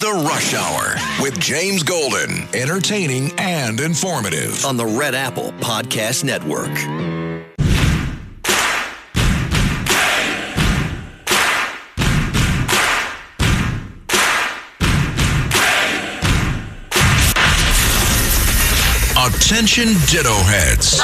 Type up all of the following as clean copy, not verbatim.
The Rush Hour with James Golden. Entertaining and informative. On the Red Apple Podcast Network. Attention Ditto Heads.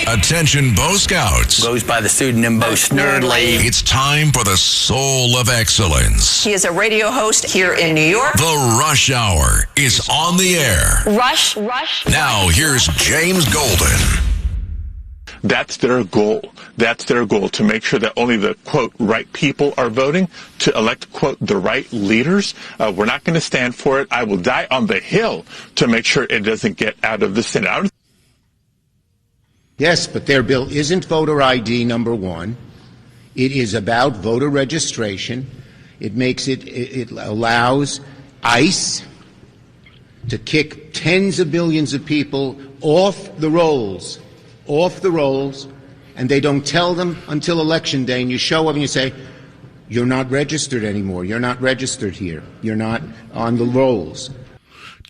Attention Bo Scouts. Goes by the pseudonym Bo Snerdley. It's time for the Soul of Excellence. He is a radio host here in New York. The Rush Hour is on the air. Rush. Now here's James Golden. That's their goal. That's their goal, to make sure that only the, quote, right people are voting, to elect, quote, the right leaders. We're not going to stand for it. I will die on the Hill to make sure it doesn't get out of the Senate. Yes, but their bill isn't voter ID, number one. It is about voter registration. It allows ICE to kick tens of millions of people off the rolls, and they don't tell them until Election Day, and you show up and you say, you're not registered anymore. You're not registered here. You're not on the rolls.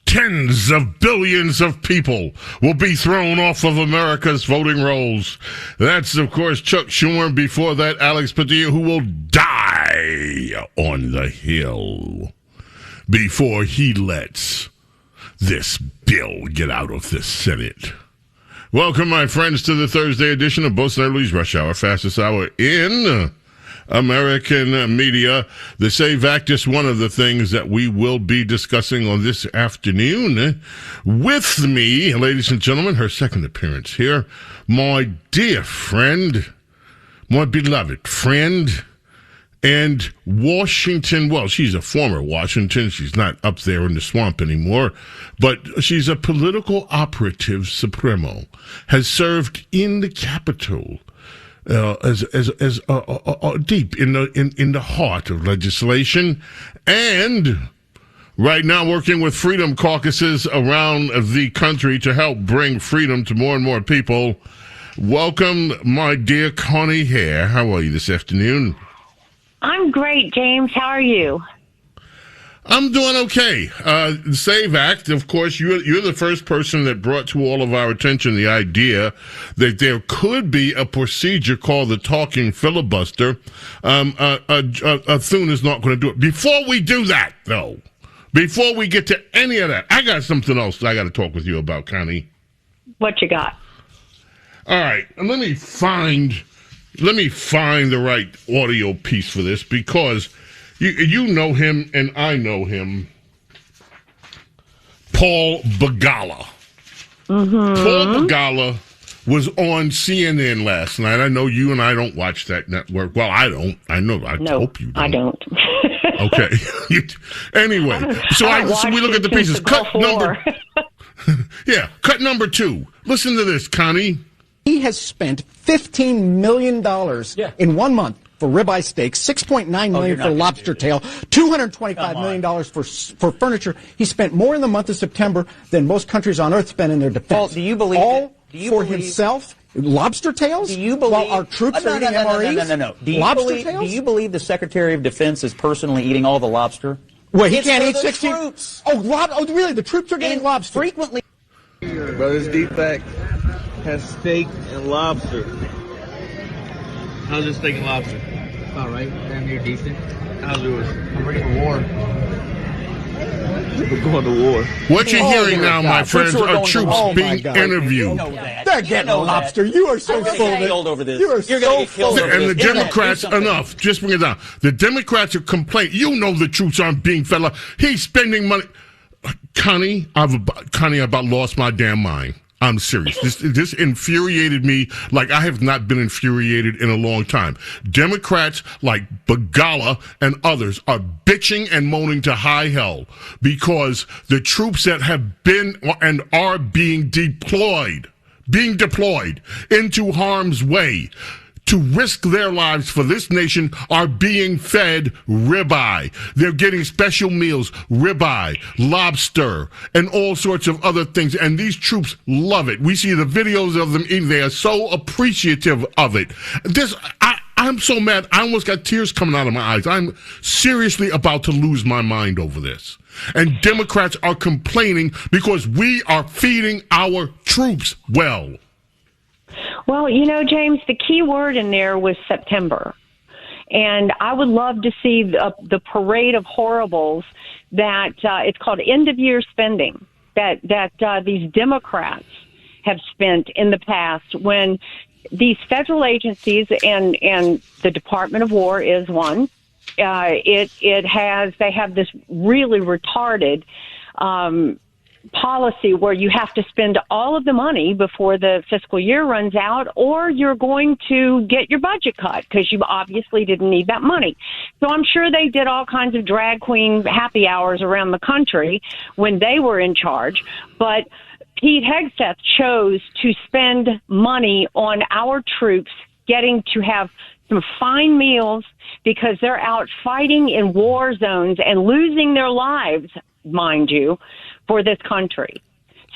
Tens of billions of people will be thrown off of America's voting rolls. That's, of course, Chuck Schumer. Before that, Alex Padilla, who will die on the Hill before he lets this bill get out of the Senate. Welcome, my friends, to the Thursday edition of Bo Snerdley's Rush Hour, fastest hour in American media. The SAVE Act is one of the things that we will be discussing on this afternoon. With me, ladies and gentlemen, her second appearance here, my dear friend, my beloved friend, and Washington, well, she's a former Washington. She's not up there in the swamp anymore, but she's a political operative supremo, has served in the Capitol, as deep in the heart of legislation, and right now working with freedom caucuses around the country to help bring freedom to more and more people. Welcome, my dear Connie Hare. How are you this afternoon? I'm great, James. How are you? I'm doing okay. The SAVE Act, of course, you're the first person that brought to all of our attention the idea that there could be a procedure called the talking filibuster. Thune is not going to do it. Before we do that, though, before we get to any of that, I got something else I got to talk with you about, Connie. What you got? All right, let me find the right audio piece for this, because you know him and I know him. Paul Begala. Mm-hmm. Paul Begala was on CNN last night. I know you and I don't watch that network. Well, I don't. I know. I hope you don't. I don't. Okay. Anyway, so we look at the pieces. Cut number 2. Listen to this, Connie. He has spent $15 million in 1 month for ribeye steaks, $6.9 million for lobster tail, $225 million for furniture. He spent more in the month of September than most countries on earth spend in their defense. Paul, do you believe all for himself? Lobster tails? Do you believe while our troops are eating MREs? No. Do you believe the Secretary of Defense is personally eating all the lobster? Well, he can't eat 16. Troops. Oh, really? The troops are getting lobster frequently. Brothers Defect has steak and lobster. How's your steak and lobster? All right, damn near decent. How's yours? I'm ready for war. We're going to war. What you're hearing now, my friends, are troops being interviewed. They're getting lobster. You are so full of it. Over this. You are so full of it. And the Democrats, enough. Just bring it down. The Democrats are complaining. You know the troops aren't being fed up. He's spending money. Connie, I've about lost my damn mind. I'm serious. This infuriated me like I have not been infuriated in a long time. Democrats like Begala and others are bitching and moaning to high hell because the troops that have been and are being deployed into harm's way to risk their lives for this nation are being fed ribeye. They're getting special meals, ribeye, lobster, and all sorts of other things. And these troops love it. We see the videos of them eating. They are so appreciative of it. I I'm so mad. I almost got tears coming out of my eyes. I'm seriously about to lose my mind over this. And Democrats are complaining because we are feeding our troops well. Well, James, the key word in there was September. And I would love to see the parade of horribles that it's called end-of-year spending that these Democrats have spent in the past when these federal agencies and the Department of War is one. They have this really retarded policy where you have to spend all of the money before the fiscal year runs out, or you're going to get your budget cut because you obviously didn't need that money. So I'm sure they did all kinds of drag queen happy hours around the country when they were in charge. But Pete Hegseth chose to spend money on our troops getting to have some fine meals because they're out fighting in war zones and losing their lives, mind you, for this country.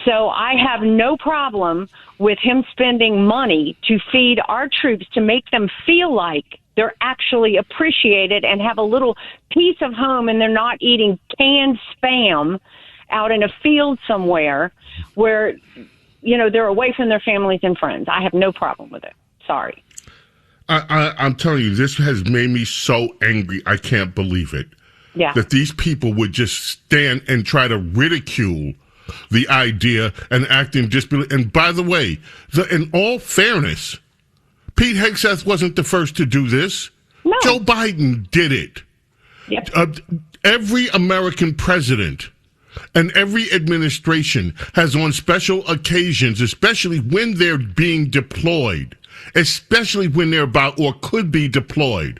So I have no problem with him spending money to feed our troops to make them feel like they're actually appreciated and have a little piece of home and they're not eating canned Spam out in a field somewhere where, they're away from their families and friends. I have no problem with it. Sorry. I'm telling you, this has made me so angry. I can't believe it. Yeah. That these people would just stand and try to ridicule the idea and act in disbelief. And by the way, in all fairness, Pete Hegseth wasn't the first to do this. No. Joe Biden did it. Yep. Every American president and every administration has on special occasions, especially when they're being deployed, especially when they're about or could be deployed,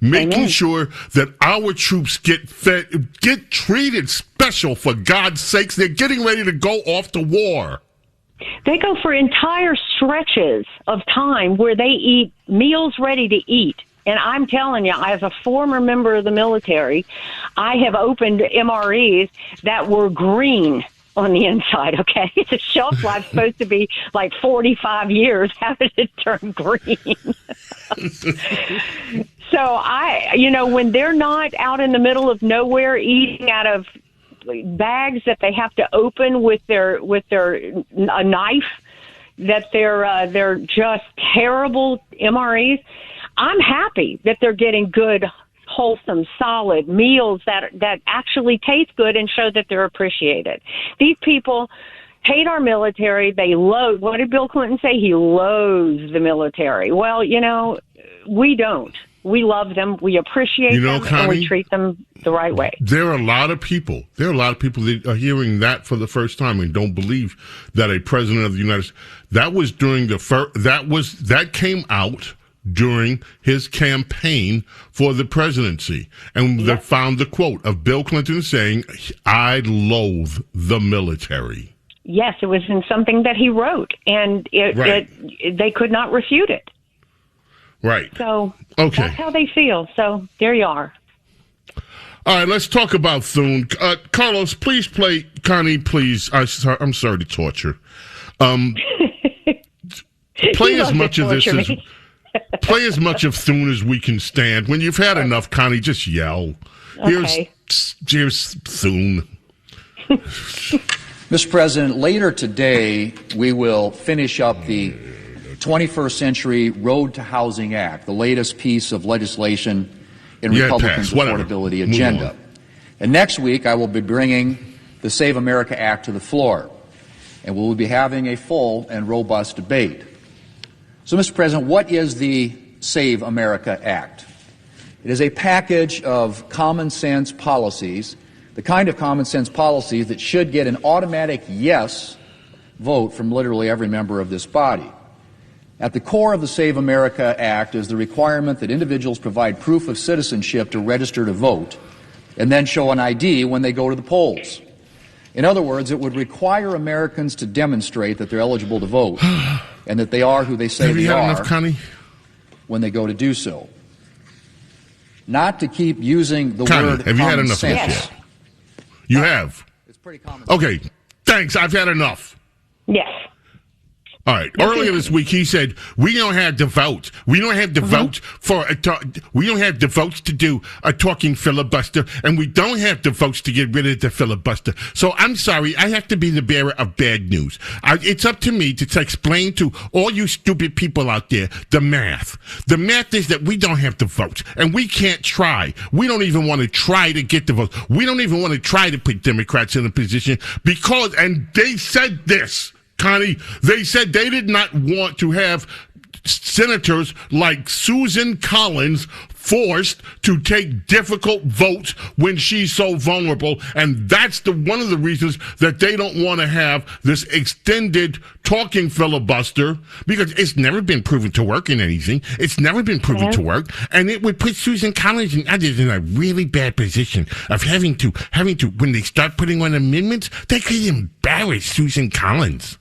making sure that our troops get fed, get treated special, for God's sakes. They're getting ready to go off to war. They go for entire stretches of time where they eat meals ready to eat. And I'm telling you, as a former member of the military, I have opened MREs that were green on the inside, okay? The shelf life's supposed to be like 45 years. How did it turn green? So when they're not out in the middle of nowhere eating out of bags that they have to open with a knife, that they're just terrible MREs. I'm happy that they're getting good, wholesome, solid meals that actually taste good and show that they're appreciated. These people hate our military. They loathe. What did Bill Clinton say? He loathes the military. Well, we don't. We love them. We appreciate them, Connie, and we treat them the right way. There are a lot of people that are hearing that for the first time and don't believe that a president of the United States, that was during that came out during his campaign for the presidency. And they found the quote of Bill Clinton saying, "I loathe the military." Yes, it was in something that he wrote, and they could not refute it. Right. So okay. That's how they feel. So there you are. All right, let's talk about Thune. Carlos, please play. Connie, please. I'm sorry to torture. Play as much of this as... Play as much of Thune as we can stand. When you've had enough, Connie, just yell. Okay. Here's Thune. Mr. President, later today, we will finish up the 21st Century Road to Housing Act, the latest piece of legislation in Republicans' affordability agenda. And next week, I will be bringing the Save America Act to the floor, and we will be having a full and robust debate. So, Mr. President, what is the Save America Act? It is a package of common sense policies, the kind of common sense policies that should get an automatic yes vote from literally every member of this body. At the core of the Save America Act is the requirement that individuals provide proof of citizenship to register to vote and then show an ID when they go to the polls. In other words, it would require Americans to demonstrate that they're eligible to vote and that they are who they say they are when they go to do so. Not to keep using the word have you had enough sense. of this yet? You have? It's pretty common. Okay, thanks. I've had enough. Yes. All right. Earlier this week, he said we don't have the votes. We don't have the votes for we don't have the votes to do a talking filibuster, and we don't have the votes to get rid of the filibuster. So I'm sorry, I have to be the bearer of bad news. It's up to me to explain to all you stupid people out there the math. The math is that we don't have the votes, and we can't try. We don't even want to try to get the votes. We don't even want to try to put Democrats in a position because, and they said this, Connie, they said they did not want to have senators like Susan Collins forced to take difficult votes when she's so vulnerable, and that's one of the reasons that they don't want to have this extended talking filibuster, because it's never been proven to work in anything. It's never been proven to work, and it would put Susan Collins and others in a really bad position of having to when they start putting on amendments, they could embarrass Susan Collins.